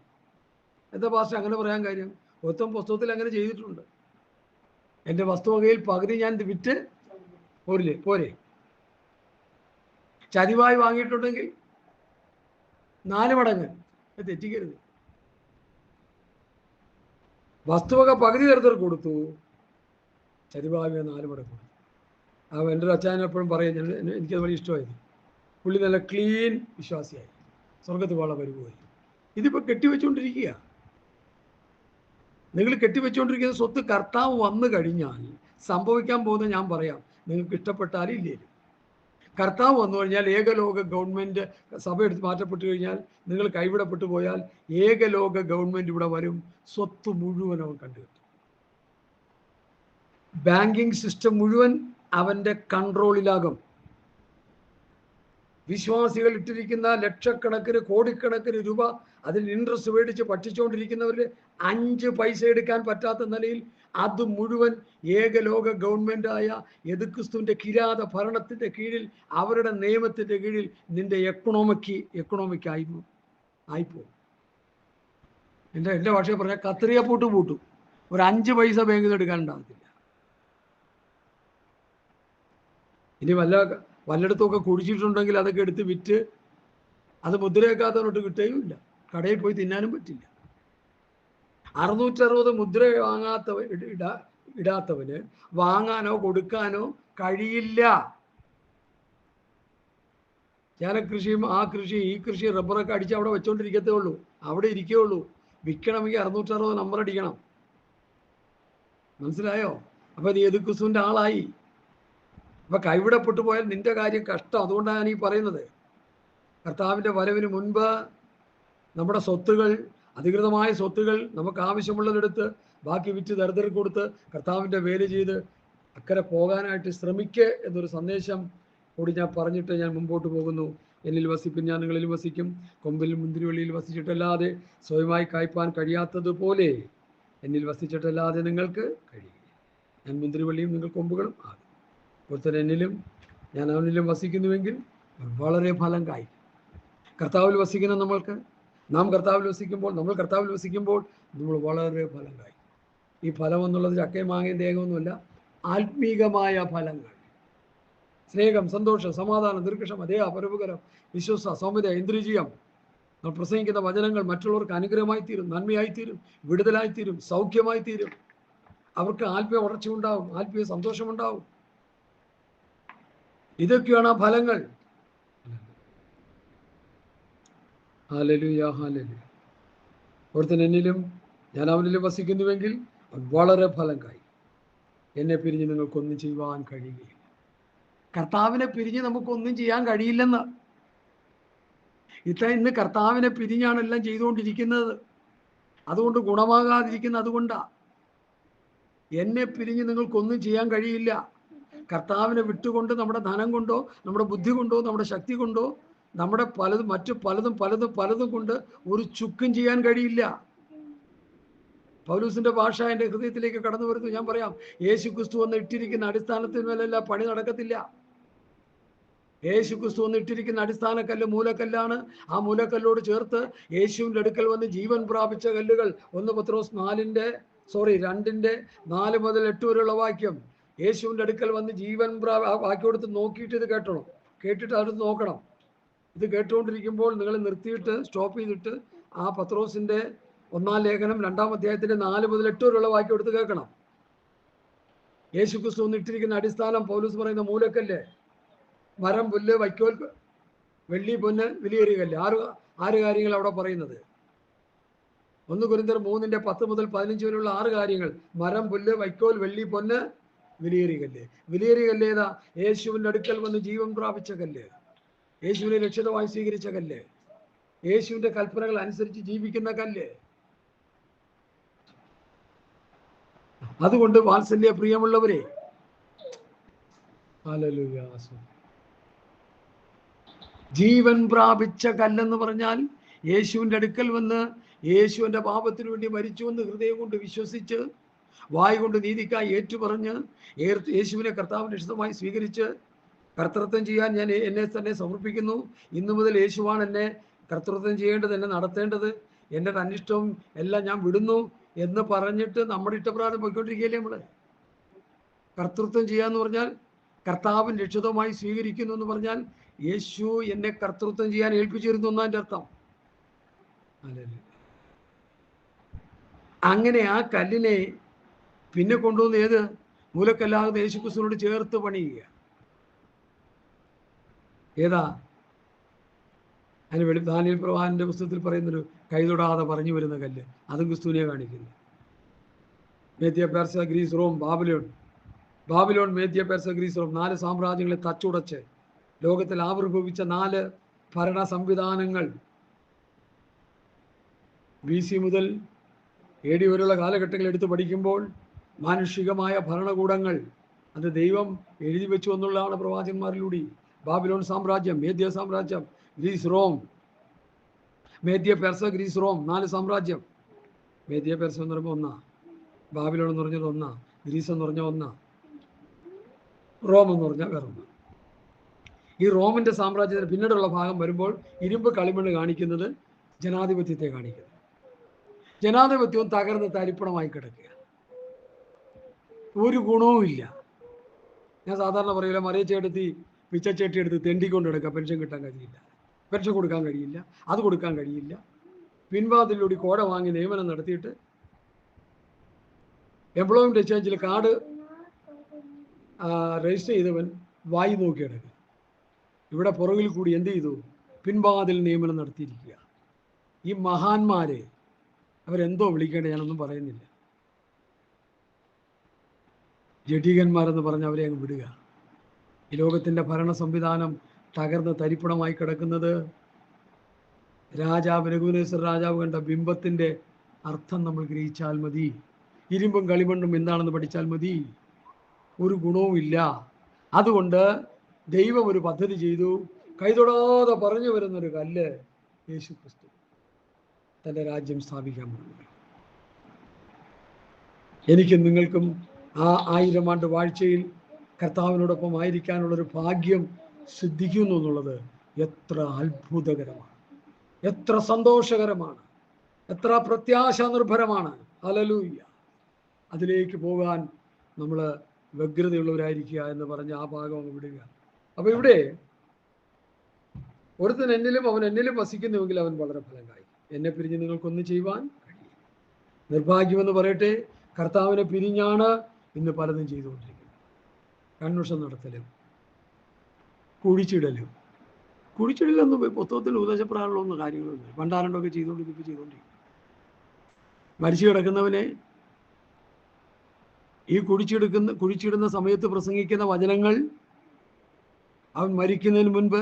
എന്താ പാസ്റ്റർ അങ്ങനെ പറയാൻ കാര്യം? പുസ്തകത്തിൽ അങ്ങനെ ചെയ്തിട്ടുണ്ട്. എൻ്റെ വസ്തുവകയിൽ പകുതി ഞാൻ വിറ്റ് പോരെ. ചതിവായി വാങ്ങിയിട്ടുണ്ടെങ്കിൽ 4 മടങ്ങ്. തെറ്റിക്കരുത്. വസ്തുവക പകുതി തരത്തിലേക്ക് കൊടുത്തു, ചതിവായി 4 മടങ്ങ് കൊടുത്തു. എൻ്റെ ഒരു അച്ഛൻ എപ്പോഴും പറയും, എനിക്കത് വലിയ ഇഷ്ടമായിരുന്നു. പുള്ളി നല്ല ക്ലീൻ വിശ്വാസിയായി, സ്വർഗത്തിൽ വളരെ വരുവായി. ഇതിപ്പോൾ കെട്ടിവെച്ചുകൊണ്ടിരിക്കുക. നിങ്ങൾ കെട്ടിവെച്ചുകൊണ്ടിരിക്കുന്ന സ്വത്ത് കർത്താവ് വന്നു കഴിഞ്ഞാൽ സംഭവിക്കാൻ പോകുന്നത് ഞാൻ പറയാം. നിങ്ങൾക്ക് ഇഷ്ടപ്പെട്ടാലും ഇല്ലേലും കർത്താവ് വന്നു കഴിഞ്ഞാൽ, ഏകലോക ഗവൺമെൻറ് സഭ എടുത്ത് മാറ്റപ്പെട്ടു കഴിഞ്ഞാൽ, നിങ്ങൾ കൈവിടപ്പെട്ടു പോയാൽ ഏകലോക ഗവൺമെൻറ് ഇവിടെ വരും. സ്വത്ത് മുഴുവൻ അവൻ കണ്ടുകിട്ടും. ബാങ്കിങ് സിസ്റ്റം മുഴുവൻ അവൻ്റെ കൺട്രോളിലാകും. വിശ്വാസികൾ ഇട്ടിരിക്കുന്ന ലക്ഷക്കണക്കിന് കോടിക്കണക്കിന് രൂപ അതിൽ ഇൻട്രസ്റ്റ് മേടിച്ച് പഠിച്ചുകൊണ്ടിരിക്കുന്നവരിൽ 5 പൈസ എടുക്കാൻ പറ്റാത്ത നിലയിൽ അത് മുഴുവൻ ഏകലോക ഗവൺമെൻറ്റായ യെശുക്രിസ്തുവിൻ്റെ കിരാത ഭരണത്തിൻ്റെ കീഴിൽ, അവരുടെ നിയമത്തിൻ്റെ കീഴിൽ നിന്റെ എക്കണോമിക് ആയിപ്പോകും. എൻ്റെ ഭാഷയിൽ പറഞ്ഞാൽ കത്രിയ പൂട്ടും. ഒരു 5 പൈസ ബാങ്കിൽ നിന്ന് എടുക്കാനുണ്ടാകത്തില്ല. ഇനി വല്ലയിടത്തുമൊക്കെ കുടിച്ചിട്ടുണ്ടെങ്കിൽ അതൊക്കെ എടുത്ത് വിറ്റ് അത് മുദ്രയേക്കാത്തവനോട്ട് കിട്ടുകയുമില്ല. കടയിൽ പോയി തിന്നാനും പറ്റില്ല. 660 മുദ്ര ഇടാത്തവന് വാങ്ങാനോ കൊടുക്കാനോ കഴിയില്ല. ചേലക്കൃഷിയും ആ കൃഷി ഈ കൃഷി റബ്ബറൊക്കെ അടിച്ച് അവിടെ വെച്ചോണ്ടിരിക്കത്തേ ഉള്ളൂ, അവിടെ ഇരിക്കുകയുള്ളൂ. വിൽക്കണമെങ്കിൽ 660 നമ്പർ അടിക്കണം. മനസ്സിലായോ? അപ്പൊ നീ യെശുക്രിസ്തുവിൻ്റെ ആളായി. അപ്പൊ കൈവിടപ്പെട്ടു പോയാൽ നിന്റെ കാര്യം കഷ്ടം. അതുകൊണ്ടാണ് ഞാൻ ഈ പറയുന്നത്. കർത്താവിൻ്റെ വരവിന് മുൻപ് നമ്മുടെ സ്വത്തുകൾ, അധികൃതമായ സ്വത്തുകൾ നമുക്ക് ആവശ്യമുള്ളതെടുത്ത് ബാക്കി വിറ്റ് ദരിദ്രർക്ക് കൊടുത്ത് കർത്താവിൻ്റെ വേല ചെയ്ത് അക്കരെ പോകാനായിട്ട് ശ്രമിക്കുക എന്നൊരു സന്ദേശം കൂടി ഞാൻ പറഞ്ഞിട്ട് ഞാൻ മുമ്പോട്ട് പോകുന്നു. എന്നിൽ വസിക്കും, ഞാൻ നിങ്ങളിൽ വസിക്കും. കൊമ്പിൽ മുന്തിരിവള്ളിയിൽ വസിച്ചിട്ടല്ലാതെ സ്വയമായി കായ്പാൻ കഴിയാത്തതുപോലെ എന്നിൽ വസിച്ചിട്ടല്ലാതെ നിങ്ങൾക്ക് കഴിയില്ല. ഞാൻ മുന്തിരിവള്ളിയും നിങ്ങൾ കൊമ്പുകളും ആകും. ഒരുത്തൻ എന്നിലും ഞാൻ അവനിലും വസിക്കുന്നുവെങ്കിൽ വളരെ ഫലം കായ്ക്കും. കർത്താവിൽ വസിക്കുന്ന നാം കർത്താവിൽ വസിക്കുമ്പോൾ നമ്മൾ വളരെ ഫലം കായ്ക്കും. ഈ ഫലം എന്നുള്ളത് ചക്കയും മാങ്ങയും തേങ്ങയൊന്നുമല്ല, ആത്മീകമായ ഫലങ്ങൾ. സ്നേഹം, സന്തോഷം, സമാധാനം, ദീർഘക്ഷമ, ദയ, പരോപകാരം, വിശ്വസ, സൗമ്യത, ഇന്ദ്രിയജയം. നമ്മൾ പ്രസംഗിക്കുന്ന വചനങ്ങൾ മറ്റുള്ളവർക്ക് അനുഗ്രഹമായി തീരും, നന്മയായിത്തീരും, വിടുതലായിത്തീരും, സൗഖ്യമായിത്തീരും. അവർക്ക് ആത്മീയ വളർച്ച ഉണ്ടാവും, ആത്മീയ സന്തോഷമുണ്ടാവും. ഇതൊക്കെയാണ് ആ ഫലങ്ങൾ. Hallelujah, hallelujah. ഒരുത്തൻ എന്നിലും ഞാൻ അവനിലും വസിക്കുന്നുവെങ്കിൽ വളരെ ഫലം കായി. എന്നെ പിരിഞ്ഞ് നിങ്ങൾക്കൊന്നും ചെയ്യുവാൻ കഴിയുകയില്ല. കർത്താവിനെ പിരിഞ്ഞ് നമുക്കൊന്നും ചെയ്യാൻ കഴിയില്ലെന്ന്. ഇന്ന് കർത്താവിനെ പിരിഞ്ഞാണ് എല്ലാം ചെയ്തുകൊണ്ടിരിക്കുന്നത്. അതുകൊണ്ട് ഗുണമാകാതിരിക്കുന്നത് അതുകൊണ്ടാ. എന്നെ പിരിഞ്ഞ് നിങ്ങൾക്കൊന്നും ചെയ്യാൻ കഴിയില്ല. കർത്താവിനെ വിട്ടുകൊണ്ട് നമ്മുടെ ധനം കൊണ്ടോ നമ്മുടെ ബുദ്ധി കൊണ്ടോ നമ്മുടെ ശക്തി കൊണ്ടോ നമ്മുടെ മറ്റു പലതും കൊണ്ട് ഒരു ചുക്കും ചെയ്യാൻ കഴിയില്ല. പൗലൂസിന്റെ ഭാഷ എൻ്റെ ഹൃദയത്തിലേക്ക് കടന്നു വരുന്നു. ഞാൻ പറയാം, യേശു ക്രിസ്തു വന്ന് ഇട്ടിരിക്കുന്ന അടിസ്ഥാനത്തിന്മേലല്ല പണി നടക്കത്തില്ല. യേശു ക്രിസ്തു വന്ന് ഇട്ടിരിക്കുന്ന അടിസ്ഥാന കല്ല് മൂലക്കല്ലാണ്. ആ മൂലക്കല്ലോട് ചേർത്ത് യേശുവിൻ്റെ അടുക്കൽ വന്ന് ജീവൻ പ്രാപിച്ച കല്ലുകൾ. 1 പത്രോസ് 2:4 മുതൽ 8 വരെയുള്ള വാക്യം. യേശുവിൻ്റെ അടുക്കൽ വന്ന് ജീവൻ വാക്യം എടുത്ത് നോക്കിയിട്ട് ഇത് കേട്ടണം, കേട്ടിട്ട് അടുത്ത് നോക്കണം. ഇത് കേട്ടുകൊണ്ടിരിക്കുമ്പോൾ നിങ്ങൾ നിർത്തിയിട്ട് സ്റ്റോപ്പ് ചെയ്തിട്ട് ആ പത്രോസിന്റെ 1-ാം ലേഖനം 2-ാം അധ്യായത്തിന്റെ 4 മുതൽ 8 വരെയുള്ള വാക്യം എടുത്ത് കേൾക്കണം. യേശു ക്രിസ്തു വന്ന് ഇട്ടിരിക്കുന്ന അടിസ്ഥാനം പൗലൂസ് പറയുന്ന മൂലക്കല്ല്, മരം, പുല്ല്, വൈക്കോൽ, വെള്ളി, പൊന്ന്, വിലയേറിയ കല്ല്. ആറ് കാര്യങ്ങൾ അവിടെ പറയുന്നത്. 1 കൊരിന്ത്യർ 3:10 മുതൽ 15 വരെയുള്ള 6 കാര്യങ്ങൾ. മരം, പുല്ല്, വൈക്കോൽ, വെള്ളി, പൊന്ന്, വിലയേറിയ കല്ല്. വിലയേറിയ കല്ല് ഏതാ? യേശുവിൻ്റെ അടുക്കൽ വന്ന് ജീവൻ പ്രാപിച്ച കല്ല്, യേശുവിനെ രക്ഷിതമായി സ്വീകരിച്ച കല്ല്, യേശുവിൻ്റെ കൽപ്പനകൾ അനുസരിച്ച് ജീവിക്കുന്ന കല്ല്. അതുകൊണ്ട് വാത്സല്യ പ്രിയമുള്ളവരെ, ഹല്ലേലൂയ, ജീവൻ പ്രാപിച്ച കല്ലെന്ന് പറഞ്ഞാൽ യേശുവിൻ്റെ അടുക്കൽ വന്ന് യേശുവിൻ്റെ പാപത്തിനു വേണ്ടി മരിച്ചുവെന്ന് ഹൃദയം കൊണ്ട് വിശ്വസിച്ച് വായ് കൊണ്ട് നീതിക്കായി ഏറ്റുപറഞ്ഞ് യേശുവിനെ കർത്താവിനെ രക്ഷിതമായി സ്വീകരിച്ച് കർത്തൃത്വം ചെയ്യാൻ ഞാൻ എന്നെ തന്നെ സമർപ്പിക്കുന്നു. ഇന്നു മുതൽ യേശുവാണ് എന്നെ കർത്തൃത്വം ചെയ്യേണ്ടത്, എന്നെ നടത്തേണ്ടത്, എൻ്റെ അനിഷ്ടവും എല്ലാം ഞാൻ വിടുന്നു എന്ന് പറഞ്ഞിട്ട് നമ്മുടെ ഇഷ്ടപ്രകാരം പോയിക്കൊണ്ടിരിക്കുകയല്ലേ നമ്മൾ. കർത്തൃത്വം ചെയ്യാന്ന് പറഞ്ഞാൽ കർത്താവിൻ രക്ഷിതമായി സ്വീകരിക്കുന്നു എന്ന് പറഞ്ഞാൽ യേശു എന്നെ കർത്തൃത്വം ചെയ്യാൻ ഏൽപ്പിച്ചിരുന്നു എന്നതിൻ്റെ അർത്ഥം. അങ്ങനെ ആ കല്ലിനെ പിന്നെ കൊണ്ടുവന്ന് ഏത് മൂലക്കല്ലാകുന്ന യേശു ക്രിസ്തുവിനോട് ചേർത്ത് പണിയുക. ഏതാ? അതിന് ദാനിയേൽ പ്രവാചകന്റെ പുസ്തകത്തിൽ പറയുന്നൊരു കൈതൊടാതെ പറഞ്ഞു വരുന്ന കല്ല്, അതും ക്രിസ്തുവിനെ കാണിക്കുന്നു. മേദ്യ, പെർസ, ഗ്രീസ്, റോം, ബാബിലോൺ, മേദ്യ, പെർസ, ഗ്രീസ്, റോം 4 സാമ്രാജ്യങ്ങളെ തച്ചുടച്ച് ലോകത്തിൽ ആവിർഭവിച്ച 4 ഭരണ സംവിധാനങ്ങൾ. BC മുതൽ AD വരെയുള്ള കാലഘട്ടങ്ങൾ എടുത്ത് പഠിക്കുമ്പോൾ മാനുഷികമായ ഭരണകൂടങ്ങൾ അത് ദൈവം എഴുതി വെച്ചു എന്നുള്ളതാണ് പ്രവാചകന്മാരിലൂടെ. ബാബിലോൺ സാമ്രാജ്യം, മേദ്യ സാമ്രാജ്യം, ഗ്രീസ്, റോം. മേദ്യ, പെർസ, ഗ്രീസ്, റോം 4 സാമ്രാജ്യം. മേദ്യ, പെർസ എന്ന് പറയുമ്പോൾ 1, ബാബിലോൺ എന്ന് പറഞ്ഞത് 1, ഗ്രീസ് എന്ന് പറഞ്ഞാൽ 1, റോം എന്ന് പറഞ്ഞാൽ വേറെ 1. ഈ റോമിന്റെ സാമ്രാജ്യത്തിന് പിന്നീടുള്ള ഭാഗം വരുമ്പോൾ ഇരുമ്പ് കളിമണ്ണ് കാണിക്കുന്നത് ജനാധിപത്യത്തെ കാണിക്കുന്നത്. ജനാധിപത്യവും തകർന്ന് തരിപ്പണമായി കിടക്കുക, ഒരു ഗുണവുമില്ല. ഞാൻ സാധാരണ പറയില്ല, മറിയച്ചേട്ടത്തി പിച്ചച്ചേട്ടി എടുത്ത് തെണ്ടിക്കൊണ്ട് കിടക്കുക, പെൻഷൻ കിട്ടാൻ കഴിയില്ല, പെൻഷൻ കൊടുക്കാൻ കഴിയില്ല, അത് കൊടുക്കാൻ കഴിയില്ല. പിൻവാതിലൂടെ കോട വാങ്ങി നിയമനം നടത്തിയിട്ട് എംപ്ലോയ്മെന്റ് എക്സ്ചേഞ്ചിൽ കാർഡ് രജിസ്റ്റർ ചെയ്തവൻ വായി നോക്കി കിടക്കുക. ഇവിടെ പുറകിൽ കൂടി എന്ത് ചെയ്തു? പിൻവാതിൽ നിയമനം നടത്തിയിരിക്കുക. ഈ മഹാന്മാരെ അവരെന്തോ വിളിക്കേണ്ടത് ഞാനൊന്നും പറയുന്നില്ല. ജഡീകന്മാരെന്ന് പറഞ്ഞ് അവരെ അങ്ങ് വിടുക. ഈ ലോകത്തിൻ്റെ ഭരണ സംവിധാനം തകർന്ന് തരിപ്പണമായി കിടക്കുന്നത് രഘുനേശ്വർ രാജാവ് കണ്ട ബിംബത്തിൻ്റെ അർത്ഥം നമ്മൾ ഗ്രഹിച്ചാൽ മതി. ഇരുമ്പും കളിമണ്ണും എന്താണെന്ന് പഠിച്ചാൽ മതി. ഒരു ഗുണവുമില്ല. അതുകൊണ്ട് ദൈവം ഒരു പദ്ധതി ചെയ്തു. കൈതൊടാതെ പറഞ്ഞു വരുന്നൊരു കല്ല് യേശു ക്രിസ്തു തൻ്റെ രാജ്യം സ്ഥാപിക്കാൻ പോകുന്നു. എനിക്കും നിങ്ങൾക്കും ആ 1000 ആണ്ട് വാഴ്ചയിൽ കർത്താവിനോടൊപ്പം ആയിരിക്കാനുള്ളൊരു ഭാഗ്യം സിദ്ധിക്കുന്നു എന്നുള്ളത് എത്ര അത്ഭുതകരമാണ്, എത്ര സന്തോഷകരമാണ്, എത്ര പ്രത്യാശ നിർഭരമാണ്. ഹല്ലേലൂയ. അതിലേക്ക് പോകാൻ നമ്മൾ വ്യഗ്രതയുള്ളവരായിരിക്കുക എന്ന് പറഞ്ഞ് ആ ഭാഗം അങ്ങ് വിടുക. അപ്പൊ ഇവിടെ ഒരുത്തൻ എന്നിലും അവൻ എന്നിലും വസിക്കുന്നുവെങ്കിൽ അവൻ വളരെ ഫലം കായ്ക്കും. എന്നെ പിരിഞ്ഞ് നിങ്ങൾക്കൊന്നും ചെയ്യുവാൻ കഴിയും. നിർഭാഗ്യമെന്ന് പറയട്ടെ, കർത്താവിനെ പിരിഞ്ഞാണ് ഇന്ന് പലതും ചെയ്തുകൊണ്ടിരിക്കുന്നത്. കൺവെൻഷൻ നടത്തലും കുഴിച്ചിടലൊന്നും പുസ്തകത്തിൽ ഉപദേശപ്പെടാനുള്ള കാര്യങ്ങളൊന്നും പണ്ടാരണ്ടൊക്കെ ചെയ്തുകൊണ്ടിരിക്കും. മരിച്ചു കിടക്കുന്നവനെ ഈ കുഴിച്ചിടുന്ന സമയത്ത് പ്രസംഗിക്കുന്ന വചനങ്ങൾ അവൻ മരിക്കുന്നതിന് മുൻപ്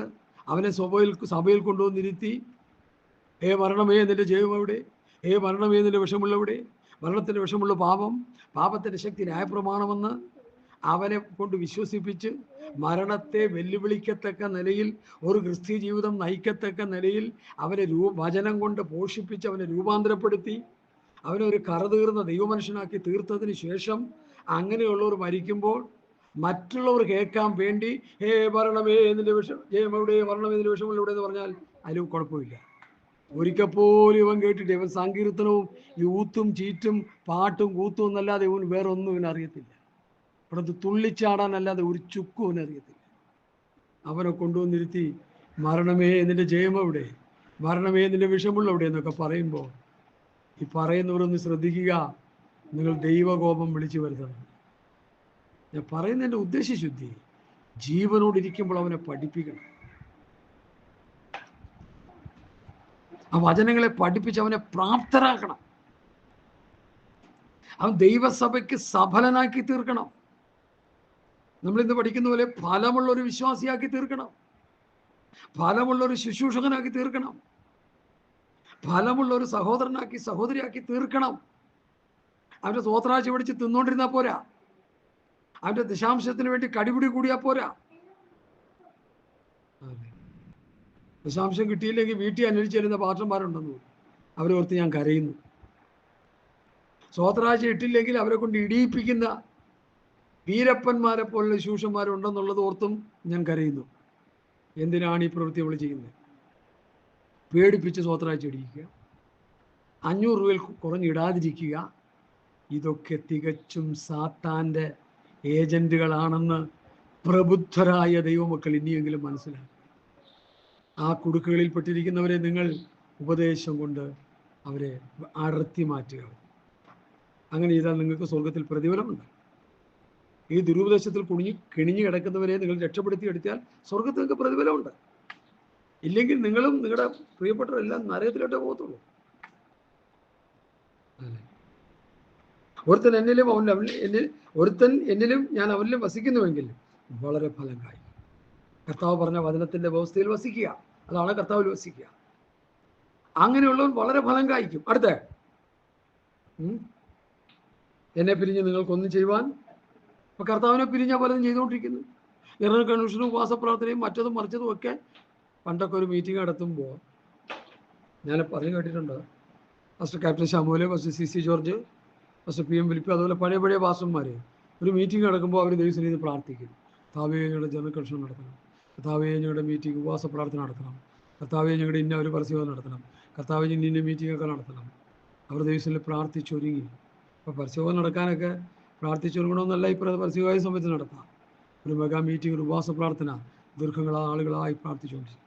അവനെ സഭയിൽ കൊണ്ടുവന്നിരുത്തി, മരണമേ നിന്റെ ജയം എവിടെ? മരണമേ നിന്റെ വിഷമുള്ളവിടെ? മരണത്തിൻ്റെ വിഷമുള്ള പാപത്തിൻ്റെ ശക്തി ന്യായപ്രമാണമെന്ന് അവനെ കൊണ്ട് വിശ്വസിപ്പിച്ച് മരണത്തെ വെല്ലുവിളിക്കത്തക്ക നിലയിൽ ഒരു ക്രിസ്തീയ ജീവിതം നയിക്കത്തക്ക നിലയിൽ അവനെ വചനം കൊണ്ട് പോഷിപ്പിച്ച് അവനെ രൂപാന്തരപ്പെടുത്തി അവനെ ഒരു കറതീർന്ന ദൈവമനുഷ്യനാക്കി തീർത്തതിന് ശേഷം അങ്ങനെയുള്ളവർ മരിക്കുമ്പോൾ മറ്റുള്ളവർ കേൾക്കാൻ വേണ്ടി മരണമേ എന്നിൻ്റെ വിഷം ജയം എവിടെ? മരണമേ എന്നിൻ്റെ വിഷമുള്ള എവിടെ എന്ന് പറഞ്ഞാൽ അതിലും കുഴപ്പമില്ല. ഒരിക്കൽ പോലും ഇവൻ കേട്ടിട്ട് ഇവൻ സങ്കീർത്തനവും യൂത്തും ചീറ്റും പാട്ടും കൂത്തും എന്നല്ലാതെ ഇവൻ വേറെ ഒന്നും ഇവൻ അറിയത്തില്ല. ഇവിടുത്തെ തുള്ളിച്ചാടാനല്ലാതെ ഒരു ചുക്കും അവൻ അറിയത്തില്ല. അവനെ കൊണ്ടുവന്നിരുത്തി മരണമേ എന്നിൻ്റെ ജയം എവിടെ? മരണമേ എന്നിൻ്റെ വിഷമുള്ള എവിടെ എന്നൊക്കെ പറയുമ്പോൾ ഈ പറയുന്നവരൊന്ന് ശ്രദ്ധിക്കുക, നിങ്ങൾ ദൈവകോപം വിളിച്ചു വരുത്തണം. ഞാൻ പറയുന്നതിൻ്റെ ഉദ്ദേശശുദ്ധി ജീവനോടിരിക്കുമ്പോൾ അവനെ പഠിപ്പിക്കണം. ആ വചനങ്ങളെ പഠിപ്പിച്ച് അവനെ പ്രാപ്തരാക്കണം. അവൻ ദൈവസഭയ്ക്ക് സഫലനാക്കി തീർക്കണം. നമ്മളിന്ന് പഠിക്കുന്ന പോലെ ഫലമുള്ളൊരു വിശ്വാസിയാക്കി തീർക്കണം, ഫലമുള്ളൊരു ശുശ്രൂഷകനാക്കി തീർക്കണം, ഫലമുള്ളൊരു സഹോദരനാക്കി സഹോദരിയാക്കി തീർക്കണം. അവൻ്റെ സ്വോത്രാഴ്ച പിടിച്ച് തിന്നോണ്ടിരുന്നാൽ പോരാ, അവൻ്റെ ദശാംശത്തിന് വേണ്ടി കടിപിടി കൂടിയാൽ പോരാ. ദശാംശം കിട്ടിയില്ലെങ്കിൽ വീട്ടിൽ അന്വേഷിച്ച് ചെല്ലുന്ന പാത്രന്മാരുണ്ടെന്ന് അവരോർത്ത് ഞാൻ കരയുന്നു. സ്വോത്രാഴ്ച ഇട്ടില്ലെങ്കിൽ അവരെ കൊണ്ട് ഇടിയിപ്പിക്കുന്ന വീരപ്പന്മാരെ പോലുള്ള ശൂഷന്മാരുണ്ടെന്നുള്ളത് ഓർത്തും ഞാൻ കരയുന്നു. എന്തിനാണ് ഈ പ്രവൃത്തി അവൾ ചെയ്യുന്നത്? പേടിപ്പിച്ച് സ്വോത്രാഴ്ച ഇടിക്കുക, 500 രൂപയിൽ കുറഞ്ഞിടാതിരിക്കുക. ഇതൊക്കെ തികച്ചും സാത്താൻ്റെ ഏജന്റുകളാണെന്ന് പ്രബുദ്ധരായ ദൈവമക്കൾ ഇനിയെങ്കിലും മനസ്സിലാക്കും. ആ കുടുക്കുകളിൽ പെട്ടിരിക്കുന്നവരെ നിങ്ങൾ ഉപദേശം കൊണ്ട് അവരെ അടർത്തി മാറ്റുക. അങ്ങനെ ചെയ്താൽ നിങ്ങൾക്ക് സ്വർഗത്തിൽ പ്രതിഫലമുണ്ട്. ഈ ദുരുപദേശത്തിൽ കിണിഞ്ഞു കിടക്കുന്നവരെ നിങ്ങൾ രക്ഷപ്പെടുത്തി എടുത്താൽ സ്വർഗത്തിൽ നിങ്ങൾക്ക് പ്രതിഫലമുണ്ട്. ഇല്ലെങ്കിൽ നിങ്ങളും നിങ്ങളുടെ പ്രിയപ്പെട്ടവരെല്ലാം നരകത്തിലോട്ടേ പോകത്തുള്ളൂ. ഒരുത്തൻ എന്നിലും ഞാൻ അവനിലും വസിക്കുന്നുവെങ്കിൽ വളരെ ഫലം കായി. കർത്താവ് പറഞ്ഞ വചനത്തിന്റെ വ്യവസ്ഥയിൽ വസിക്കുക, അതാണ് കർത്താവിൽ വസിക്കുക. അങ്ങനെയുള്ളവൻ വളരെ ഫലം കായ്ക്കും. അടുത്ത എന്നെ പിരിഞ്ഞ് നിങ്ങൾക്കൊന്നും ചെയ്യുവാൻ. അപ്പൊ കർത്താവിനെ പിരിഞ്ഞാൽ പലതും ചെയ്തുകൊണ്ടിരിക്കുന്നു. ജനറൽ കൺവെൻഷനും ഉപവാസപ്രാർത്ഥനയും മറ്റതും മറിച്ചതും ഒക്കെ. പണ്ടൊക്കെ ഒരു മീറ്റിംഗ് നടത്തുമ്പോൾ ഞാൻ പറഞ്ഞു കേട്ടിട്ടുണ്ട്, first captain Samuel, first CC George, first PM Philip, അതുപോലെ പഴയ പാസ്റ്റർമാർ ഒരു മീറ്റിംഗ് നടക്കുമ്പോൾ അവർ ദൈവസന്നിധിയിൽ പ്രാർത്ഥിക്കും. കർത്താവേ ഞങ്ങളുടെ ജനറൽ കൺവെൻഷൻ നടത്തണം, കർത്താവേ ഞങ്ങളുടെ മീറ്റിംഗ് ഉപവാസ പ്രാർത്ഥന നടത്തണം, കർത്താവേ ഞങ്ങളുടെ ഇന്ന ഒരു പരസ്യബോധം നടത്തണം, കർത്താവേ ഇന്ന മീറ്റിംഗ് ഒക്കെ നടത്തണം. അവർ ദൈവസന്നിധിയിൽ പ്രാർത്ഥിച്ചൊരുങ്ങി. അപ്പോൾ പരസ്യബോധം നടക്കാനൊക്കെ പ്രാർത്ഥിച്ചൊരുങ്ങണമെന്നല്ല, ഇപ്പോൾ പരസ്യമായ സമയത്ത് നടത്താം. ഒരു മെഗാ മീറ്റിംഗ്, ഒരു ഉപവാസ പ്രാർത്ഥന ആളുകളായി പ്രാർത്ഥിച്ചുകൊണ്ടിരിക്കും.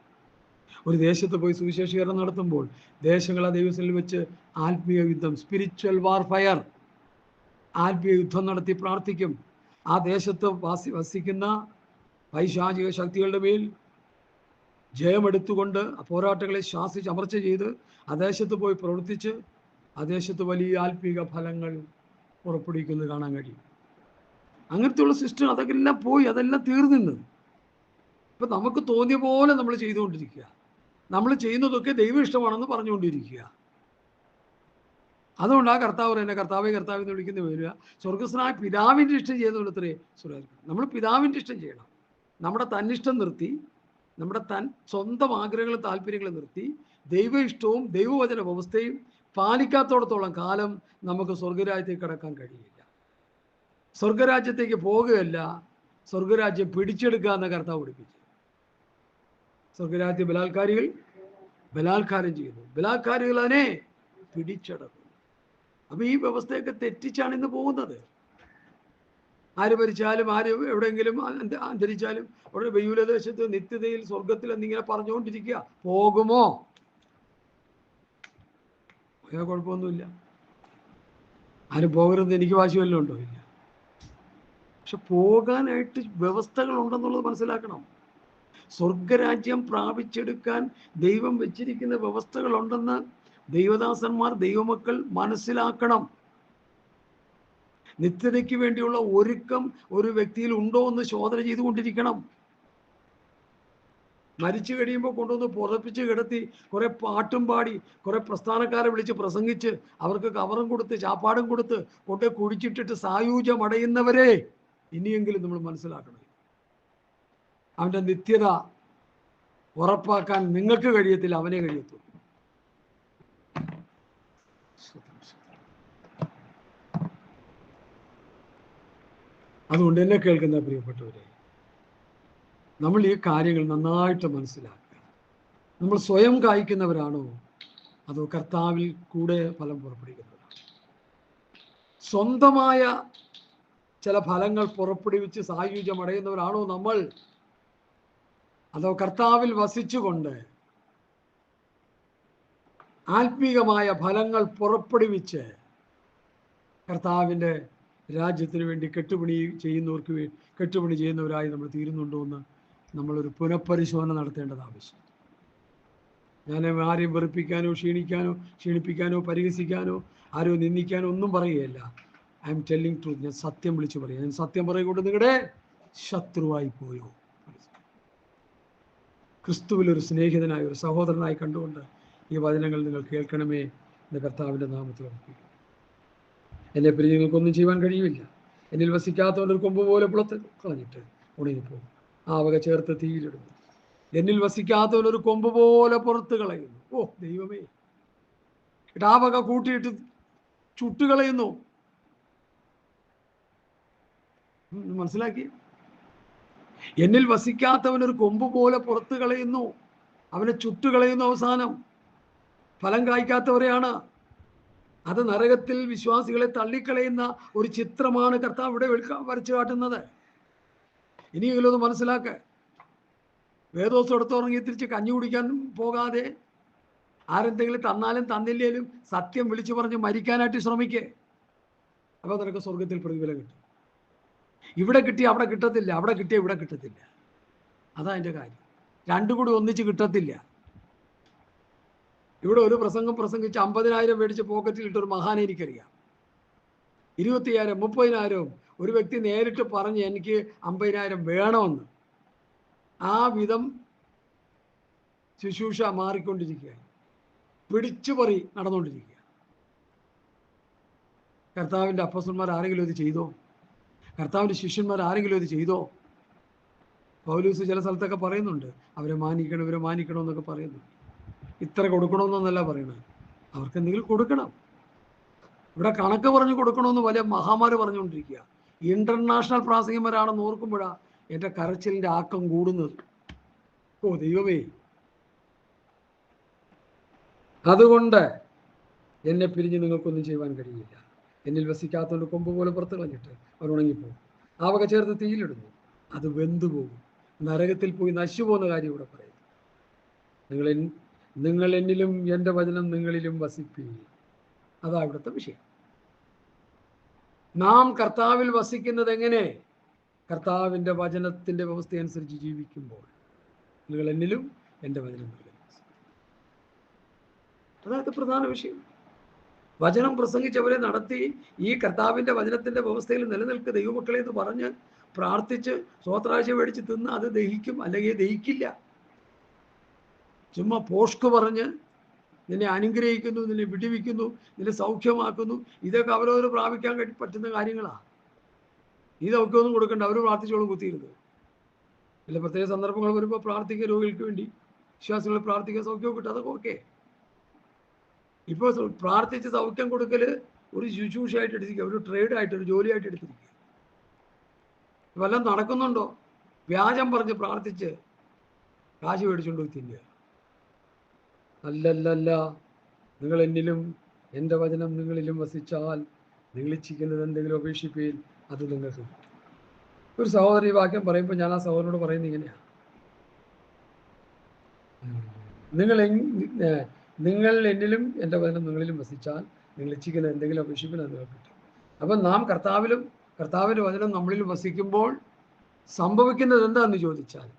ഒരു ദേശത്ത് പോയി സുവിശേഷീകരണം നടത്തുമ്പോൾ ദേശങ്ങളെ ദൈവസന്നിധിയിൽ വെച്ച് ആത്മീയ യുദ്ധം, സ്പിരിച്വൽ വാർഫയർ, ആത്മീയ യുദ്ധം നടത്തി പ്രാർത്ഥിക്കും. ആ ദേശത്ത് വസിക്കുന്ന പൈശാചിക ശക്തികളുടെ മേൽ ജയമെടുത്തുകൊണ്ട് ആ പോരാട്ടങ്ങളെ ശാസിച്ച് അമർച്ച ചെയ്ത് ആ ദേശത്ത് പോയി പ്രവർത്തിച്ച് ആ ദേശത്ത് വലിയ ആത്മീക ഫലങ്ങൾ പുറപ്പെടുവിക്കുന്നത് കാണാൻ കഴിയും. അങ്ങനത്തെയുള്ള സിസ്റ്റം അതെല്ലാം പോയി, അതെല്ലാം തീർന്നു. ഇപ്പം നമുക്ക് തോന്നിയ പോലെ നമ്മൾ ചെയ്തുകൊണ്ടിരിക്കുക, നമ്മൾ ചെയ്യുന്നതൊക്കെ ദൈവ ഇഷ്ടമാണെന്ന് പറഞ്ഞുകൊണ്ടിരിക്കുക. അതുകൊണ്ടാണ് കർത്താവ് എന്നെ കർത്താവെന്ന് വിളിക്കുന്ന വരിക. സ്വർഗസ്വനായ പിതാവിൻ്റെ ഇഷ്ടം ചെയ്യുന്നത്രേ സുരായിരിക്കും. നമ്മൾ പിതാവിൻ്റെ ഇഷ്ടം ചെയ്യണം. നമ്മുടെ തന്നിഷ്ടം നിർത്തി, നമ്മുടെ സ്വന്തം ആഗ്രഹങ്ങളും താല്പര്യങ്ങളും നിർത്തി ദൈവ ഇഷ്ടവും ദൈവവചന വ്യവസ്ഥയും പാലിക്കാത്തോടത്തോളം കാലം നമുക്ക് സ്വർഗരാജ്യത്തേക്ക് കടക്കാൻ കഴിയില്ല. സ്വർഗരാജ്യത്തേക്ക് പോകുകയല്ല, സ്വർഗരാജ്യം പിടിച്ചെടുക്കുക എന്ന കർത്താവ് പഠിപ്പിച്ചു. സ്വർഗരാജ്യ ബലാത്കാരം ചെയ്യുന്നു, ബലാത്കാരികൾ അതിനെ പിടിച്ചടക്കുന്നു. അപ്പൊ ഈ വ്യവസ്ഥയൊക്കെ തെറ്റിച്ചാണ് ഇന്ന് പോകുന്നത്. ആര് ഭരിച്ചാലും ആര് എവിടെയെങ്കിലും അന്തരിച്ചാലും അവിടെ ബൈബിലദേശത്ത് നിത്യതയിൽ സ്വർഗത്തിൽ എന്നിങ്ങനെ പറഞ്ഞുകൊണ്ടിരിക്കുക. പോകുമോ? കുഴപ്പമൊന്നുമില്ല. ആരും പോകരുത് എനിക്ക് വാശി വല്ലതും ഉണ്ടോ? ഇല്ല. പക്ഷെ പോകാനായിട്ട് വ്യവസ്ഥകൾ ഉണ്ടെന്നുള്ളത് മനസ്സിലാക്കണം. സ്വർഗരാജ്യം പ്രാപിച്ചെടുക്കാൻ ദൈവം വെച്ചിരിക്കുന്ന വ്യവസ്ഥകൾ ഉണ്ടെന്ന് ദൈവദാസന്മാർ, ദൈവമക്കൾ മനസ്സിലാക്കണം. നിത്യതയ്ക്ക് വേണ്ടിയുള്ള ഒരുക്കം ഒരു വ്യക്തിയിൽ ഉണ്ടോ എന്ന് ശോധന ചെയ്തുകൊണ്ടിരിക്കണം. മരിച്ചു കഴിയുമ്പോൾ കൊണ്ടുവന്ന് പുറപ്പിച്ച് കിടത്തി കുറെ പാട്ടും പാടി കുറെ പ്രസ്ഥാനക്കാരെ വിളിച്ച് പ്രസംഗിച്ച് അവർക്ക് കവറും കൊടുത്ത് ചാപ്പാടും കൊടുത്ത് കൊണ്ട് കുഴിച്ചിട്ടിട്ട് സായൂജ്യമടയുന്നവരെ ഇനിയെങ്കിലും നമ്മൾ മനസ്സിലാക്കണം. അവന്റെ നിത്യത ഉറപ്പാക്കാൻ നിങ്ങൾക്ക് കഴിയത്തില്ല, അവനെ കഴിയത്തുള്ളൂ. അതുകൊണ്ട് എന്നെ കേൾക്കുന്ന പ്രിയപ്പെട്ടവരെ, നമ്മൾ ഈ കാര്യങ്ങൾ നന്നായിട്ട് മനസ്സിലാക്കുക. നമ്മൾ സ്വയം കായ്ക്കുന്നവരാണോ അതോ കർത്താവിൽ കൂടെ ഫലം പുറപ്പെടുവിക്കുന്നവരാണോ? സ്വന്തമായ ചില ഫലങ്ങൾ പുറപ്പെടുവിച്ച് സായുജ്യം അടയുന്നവരാണോ നമ്മൾ, അതോ കർത്താവിൽ വസിച്ചുകൊണ്ട് ആത്മീകമായ ഫലങ്ങൾ പുറപ്പെടുവിച്ച് കർത്താവിൻ്റെ രാജ്യത്തിന് വേണ്ടി കെട്ടുപണി ചെയ്യുന്നവരായി നമ്മൾ തീരുന്നുണ്ടോ എന്ന് നമ്മളൊരു പുനഃപരിശോധന നടത്തേണ്ടത് ആവശ്യം. ഞാൻ ആരെയും വെറുപ്പിക്കാനോ ക്ഷീണിപ്പിക്കാനോ പരിഹസിക്കാനോ ആരോ നിന്ദിക്കാനോ ഒന്നും പറയുകയല്ല. I M telling truth. ഞാൻ സത്യം വിളിച്ചു പറയാം. ഞാൻ സത്യം പറയുകൊണ്ട് നിങ്ങളുടെ ശത്രുവായി പോയോ? ക്രിസ്തുവിൽ ഒരു സ്നേഹിതനായ ഒരു സഹോദരനായി കണ്ടുകൊണ്ട് ഈ വചനങ്ങൾ നിങ്ങൾ കേൾക്കണമേ എന്ന് കർത്താവിൻ്റെ നാമത്തിൽ ഓർപ്പിക്കും. എന്നെ പിരിഞ്ഞ് നിങ്ങൾക്കൊന്നും ചെയ്യുവാൻ കഴിയില്ല. എന്നിൽ വസിക്കാത്തവൻ്റെ ഒരു കൊമ്പ് പോലെ പുറത്ത് കളഞ്ഞിട്ട് ഉണങ്ങിപ്പോകും. ആ വക ചേർത്ത് തീയിലിടുന്നു. എന്നിൽ വസിക്കാത്തവനൊരു കൊമ്പ് പോലെ പുറത്ത് കളയുന്നു. ഓ ദൈവമേ, ആ വക കൂട്ടിയിട്ട് ചുട്ടുകളയുന്നു. മനസ്സിലാക്കി? എന്നിൽ വസിക്കാത്തവനൊരു കൊമ്പ് പോലെ പുറത്ത് കളയുന്നു, അവനെ ചുട്ടുകളയുന്നു. അവസാനം ഫലം കായ്ക്കാത്തവരെയാണ്. അത് നരകത്തിൽ വിശ്വാസികളെ തള്ളിക്കളയുന്ന ഒരു ചിത്രമാണ് കർത്താവ് ഇവിടെ വരച്ചു കാട്ടുന്നത്. ഇനിയെങ്കിലും ഒന്ന് മനസ്സിലാക്ക. വേദോസം എടുത്തുറങ്ങി തിരിച്ച് കഞ്ഞി കുടിക്കാൻ പോകാതെ ആരെന്തെങ്കിലും തന്നാലും തന്നില്ലേലും സത്യം വിളിച്ചു പറഞ്ഞ് മരിക്കാനായിട്ട് ശ്രമിക്കേ. അപ്പൊ നിനക്ക് സ്വർഗത്തിൽ പ്രതിഫലം കിട്ടും. ഇവിടെ കിട്ടിയ അവിടെ കിട്ടത്തില്ല, അവിടെ കിട്ടിയ ഇവിടെ കിട്ടത്തില്ല. അതാ എൻ്റെ കാര്യം. രണ്ടും കൂടി ഒന്നിച്ച് കിട്ടത്തില്ല. ഇവിടെ ഒരു പ്രസംഗം പ്രസംഗിച്ച് 50,000 മേടിച്ച് പോക്കറ്റിൽ ഇട്ടൊരു മഹാനെ എനിക്കറിയാം. 25,000 30,000 ഒരു വ്യക്തി നേരിട്ട് പറഞ്ഞ് എനിക്ക് 50,000 വേണമെന്ന്. ആ വിധം ശുശ്രൂഷ മാറിക്കൊണ്ടിരിക്കുക, പിടിച്ചുപറി നടന്നുകൊണ്ടിരിക്കുക. കർത്താവിൻ്റെ അപ്പോസ്തലന്മാർ ആരെങ്കിലും ഇത് ചെയ്തോ? കർത്താവിൻ്റെ ശിഷ്യന്മാർ ആരെങ്കിലും ഇത് ചെയ്തോ? പൗലോസ് ചില സ്ഥലത്തൊക്കെ പറയുന്നുണ്ട്, അവരെ മാനിക്കണം എന്നൊക്കെ പറയുന്നുണ്ട്. ഇത്ര കൊടുക്കണമെന്നല്ല പറയുന്നത്, അവർക്ക് എന്തെങ്കിലും കൊടുക്കണം. ഇവിടെ കണക്ക് പറഞ്ഞു കൊടുക്കണമെന്ന് വലിയ മഹാമാര് പറഞ്ഞുകൊണ്ടിരിക്കുക. ഇന്റർനാഷണൽ പ്രാസംഗികന്മാരാണെന്ന് ഓർക്കുമ്പോഴാണ് എൻ്റെ കരച്ചിലിൻ്റെ ആക്കം കൂടുന്നത്. ഓ ദൈവമേ, അതുകൊണ്ട് എന്നെ പിരിഞ്ഞ് നിങ്ങൾക്കൊന്നും ചെയ്യുവാൻ കഴിയില്ല. എന്നിൽ വസിക്കാത്തവൻ്റെ കൊമ്പ് പോലെ പുറത്ത് കളഞ്ഞിട്ട് അവർ ഉണങ്ങിപ്പോകും. ആ വക ചേർത്ത് തീയിലിടുന്നു, അത് വെന്തുപോകും, നരകത്തിൽ പോയി നശിച്ചു പോകുന്ന കാര്യം ഇവിടെ പറയുന്നു. നിങ്ങൾ എന്നിലും എൻ്റെ വചനം നിങ്ങളിലും വസിപ്പീൻ. അതാ ഇവിടുത്തെ വിഷയം. നാം കർത്താവിൽ വസിക്കുന്നത് എങ്ങനെ? കർത്താവിൻ്റെ വചനത്തിൻ്റെ വ്യവസ്ഥ അനുസരിച്ച് ജീവിക്കുമ്പോൾ. നിങ്ങൾ എന്നിലും എൻ്റെ വചനം നിങ്ങളിലും. അതായത് പ്രധാന വിഷയം. വചനം പ്രസംഗിച്ചവരെ നടത്തി ഈ കർത്താവിൻ്റെ വചനത്തിൻ്റെ വ്യവസ്ഥയിൽ നിലനിൽക്കുക ദൈവമക്കളെ എന്ന് പറഞ്ഞ് പ്രാർത്ഥിച്ച് സ്വോത്രാഴ്ച മേടിച്ച് തിന്ന് അത് ദഹിക്കും, അല്ലെങ്കിൽ ദഹിക്കില്ല. ചുമ്മാ പോഷ്ക്ക് പറഞ്ഞ് നിന്നെ അനുഗ്രഹിക്കുന്നു, നിന്നെ വിടിവിക്കുന്നു, നിന്നെ സൗഖ്യമാക്കുന്നു, ഇതൊക്കെ അവരവർ പ്രാപിക്കാൻ പറ്റുന്ന കാര്യങ്ങളാണ്. ഈ സൗഖ്യമൊന്നും കൊടുക്കണ്ട, അവർ പ്രാർത്ഥിച്ചോളും കുത്തിയിരുന്നത്. അല്ല, പ്രത്യേക സന്ദർഭങ്ങൾ വരുമ്പോൾ പ്രാർത്ഥിക്കുക, രോഗികൾക്ക് വേണ്ടി വിശ്വാസികൾ പ്രാർത്ഥിക്കുക, സൗഖ്യം കിട്ടും, അതൊക്കെ ഓക്കെ. ഇപ്പോൾ പ്രാർത്ഥിച്ച് സൗഖ്യം കൊടുക്കൽ ഒരു ശുശ്രൂഷയായിട്ട് എടുത്തിരിക്കുക, ഒരു ട്രേഡായിട്ട്, ഒരു ജോലിയായിട്ട് എടുത്തിരിക്കുക. വല്ലതും നടക്കുന്നുണ്ടോ? വ്യാജം പറഞ്ഞ് പ്രാർത്ഥിച്ച് കാശ് മേടിച്ചുകൊണ്ട് പോയി തിന്നുക. അല്ലല്ല, നിങ്ങൾ എന്നിലും എൻ്റെ വചനം നിങ്ങളിലും വസിച്ചാൽ നിങ്ങൾ ഇച്ഛിക്കുന്നത് എന്തെങ്കിലും അപേക്ഷിപ്പീൻ, അത് നിങ്ങൾക്ക്. ഒരു സഹോദരൻ ഈ വാക്യം പറയുമ്പോൾ ഞാൻ ആ സഹോദരനോട് പറയുന്നത് ഇങ്ങനെയാണ്: നിങ്ങൾ എന്നിലും എൻ്റെ വചനം നിങ്ങളിലും വസിച്ചാൽ നിങ്ങൾ ഇച്ഛിക്കുന്ന എന്തെങ്കിലും അപേക്ഷിപ്പിൻ, അത് നിങ്ങൾക്ക് കിട്ടും. അപ്പം നാം കർത്താവിലും കർത്താവിൻ്റെ വചനം നമ്മളിൽ വസിക്കുമ്പോൾ സംഭവിക്കുന്നത് എന്താണെന്ന് ചോദിച്ചാൽ,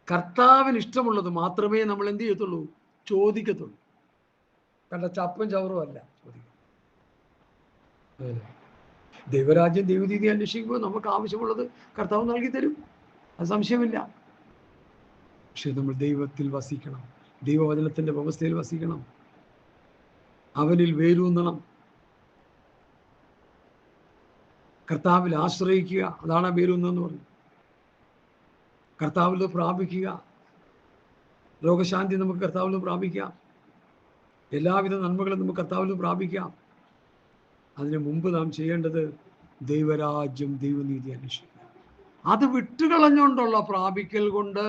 കർത്താവിന് ഇഷ്ടമുള്ളത് മാത്രമേ നമ്മൾ എന്ത് ചെയ്യത്തുള്ളൂ? ചോദിക്കത്തുള്ളൂ. കണ്ട ചപ്പും ചവറും അല്ല ചോദിക്കും. ദൈവരാജ്യം ദൈവനീതി അന്വേഷിക്കുമ്പോൾ നമുക്ക് ആവശ്യമുള്ളത് കർത്താവ് നൽകി തരും, അത് സംശയമില്ല. പക്ഷെ നമ്മൾ ദൈവത്തിൽ വസിക്കണം, ദൈവവചനത്തിന്റെ വ്യവസ്ഥയിൽ വസിക്കണം, അവനിൽ വേരൂന്നണം, കർത്താവിൽ ആശ്രയിക്കുക. അതാണ് വേരൂന്നെന്ന് പറയുന്നത്. കർത്താവിൽ പ്രാപിക്കുക. രോഗശാന്തി നമുക്ക് കർത്താവിൽ പ്രാപിക്കാം, എല്ലാവിധ നന്മകളും നമുക്ക് കർത്താവിൽ പ്രാപിക്കാം. അതിനു മുമ്പ് നാം ചെയ്യേണ്ടത് ദൈവരാജ്യം ദൈവനീതി അന്വേഷിക്കുക. അത് വിട്ടുകളഞ്ഞുകൊണ്ടുള്ള പ്രാപിക്കൽ കൊണ്ട്